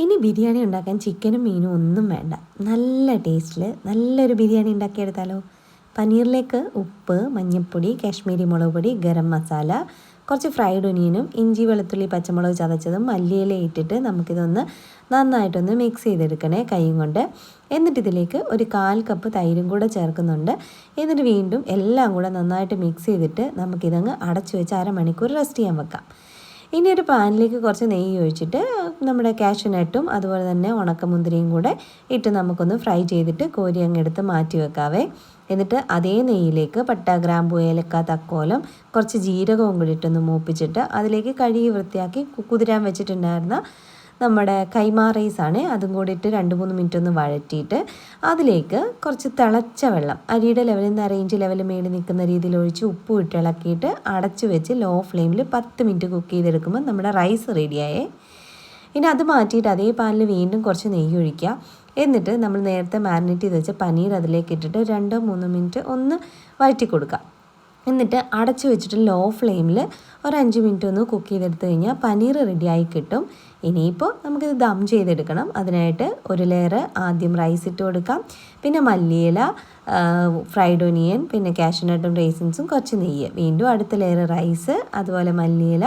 ഇനി ബിരിയാണി ഉണ്ടാക്കാൻ ചിക്കനും മീനും ഒന്നും വേണ്ട. നല്ല ടേസ്റ്റിൽ നല്ലൊരു ബിരിയാണി ഉണ്ടാക്കിയെടുത്താലോ. പനീറിലേക്ക് ഉപ്പ്, മഞ്ഞൾപ്പൊടി, കാശ്മീരി മുളക് പൊടി, ഗരം മസാല, കുറച്ച് ഫ്രൈഡ് ഒനിയനും ഇഞ്ചി വെളുത്തുള്ളി പച്ചമുളക് ചതച്ചതും മല്ലിയില ഇട്ടിട്ട് നമുക്കിതൊന്ന് നന്നായിട്ടൊന്ന് മിക്സ് ചെയ്തെടുക്കണേ കൈയും കൊണ്ട്. എന്നിട്ട് ഇതിലേക്ക് ഒരു 1/4 കപ്പ് തൈരും കൂടെ ചേർക്കുന്നുണ്ട്. എന്നിട്ട് വീണ്ടും എല്ലാം കൂടെ നന്നായിട്ട് മിക്സ് ചെയ്തിട്ട് നമുക്കിതങ്ങ് അടച്ചു വെച്ച് അരമണിക്കൂർ റെസ്റ്റ് ചെയ്യാൻ വെക്കാം. ഇനി ഒരു പാനിലേക്ക് കുറച്ച് നെയ്യ് ഒഴിച്ചിട്ട് നമ്മുടെ കാഷ്യൂനട്ടും അതുപോലെ തന്നെ ഉണക്കമുന്തിരിയും കൂടെ ഇട്ട് നമുക്കൊന്ന് ഫ്രൈ ചെയ്തിട്ട് കോരി അങ്ങ് എടുത്ത് മാറ്റി വെക്കാവേ. എന്നിട്ട് അതേ നെയ്യിലേക്ക് പട്ട, ഗ്രാമ്പൂ, ഏലക്ക, തക്കോലം, കുറച്ച് ജീരകവും കൂടി ഇട്ടൊന്ന് മൂപ്പിച്ചിട്ട് അതിലേക്ക് കഴുകി വൃത്തിയാക്കി കുതിരാൻ വെച്ചിട്ടുണ്ടായിരുന്ന നമ്മുടെ കൈമാ റൈസാണ്, അതും കൂടി ഇട്ട് 2-3 മിനിറ്റ് ഒന്ന് വഴറ്റിയിട്ട് അതിലേക്ക് കുറച്ച് തിളച്ച വെള്ളം അരിയുടെ ലെവലിൽ നിന്ന് റേഞ്ച് ലെവൽ മേളിൽ നിൽക്കുന്ന രീതിയിൽ ഒഴിച്ച് ഉപ്പും ഇട്ട് ഇളക്കിയിട്ട് അടച്ചു വെച്ച് ലോ ഫ്ലെയിമിൽ 10 മിനിറ്റ് കുക്ക് ചെയ്തെടുക്കുമ്പോൾ നമ്മുടെ റൈസ് റെഡിയായേ. ഇനി അത് മാറ്റിയിട്ട് അതേ പാനിൽ വീണ്ടും കുറച്ച് നെയ്യ് ഒഴിക്കുക. എന്നിട്ട് നമ്മൾ നേരത്തെ മാരിനേറ്റ് ചെയ്ത് വെച്ച പനീർ അതിലേക്ക് ഇട്ടിട്ട് 2-3 മിനിറ്റ് ഒന്ന് വഴറ്റി കൊടുക്കുക. എന്നിട്ട് അടച്ചു വെച്ചിട്ട് ലോ ഫ്ലെയിമിൽ ഒരു 5 മിനിറ്റ് ഒന്ന് കുക്ക് ചെയ്തെടുത്ത് കഴിഞ്ഞാൽ പനീർ റെഡിയായി കിട്ടും. ഇനിയിപ്പോൾ നമുക്കിത് ദം ചെയ്തെടുക്കണം. അതിനായിട്ട് ഒരു ലെയർ ആദ്യം റൈസ് ഇട്ട് കൊടുക്കാം, പിന്നെ മല്ലിയില, ഫ്രൈഡ് ഒനിയൻ, പിന്നെ കാഷ്യൂനട്ടും റേസിൻസും, കുറച്ച് നെയ്യ്, വീണ്ടും അടുത്ത ലെയർ റൈസ്, അതുപോലെ മല്ലിയില,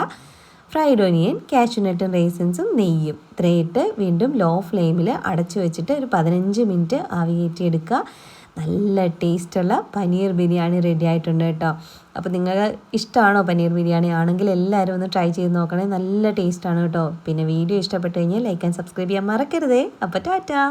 ഫ്രൈഡ് ഒനിയൻ, കാഷ്യൂനട്ടും റേസിൻസും, നെയ്യും ഇത്രയിട്ട് വീണ്ടും ലോ ഫ്ലെയിമിൽ അടച്ചു വെച്ചിട്ട് ഒരു 15 മിനിറ്റ് ആവി കയറ്റിയെടുക്കുക. നല്ല ടേസ്റ്റുള്ള പനീർ ബിരിയാണി റെഡി ആയിട്ടുണ്ട് കേട്ടോ. അപ്പോൾ നിങ്ങൾക്ക് ഇഷ്ടമാണോ പനീർ ബിരിയാണി? ആണെങ്കിൽ എല്ലാവരും ഒന്ന് ട്രൈ ചെയ്ത് നോക്കണേ. നല്ല ടേസ്റ്റാണ് കേട്ടോ. പിന്നെ വീഡിയോ ഇഷ്ടപ്പെട്ട് കഴിഞ്ഞാൽ ലൈക്ക് ആൻഡ് സബ്സ്ക്രൈബ് ചെയ്യാൻ മറക്കരുതേ. അപ്പോൾ ടാറ്റാ.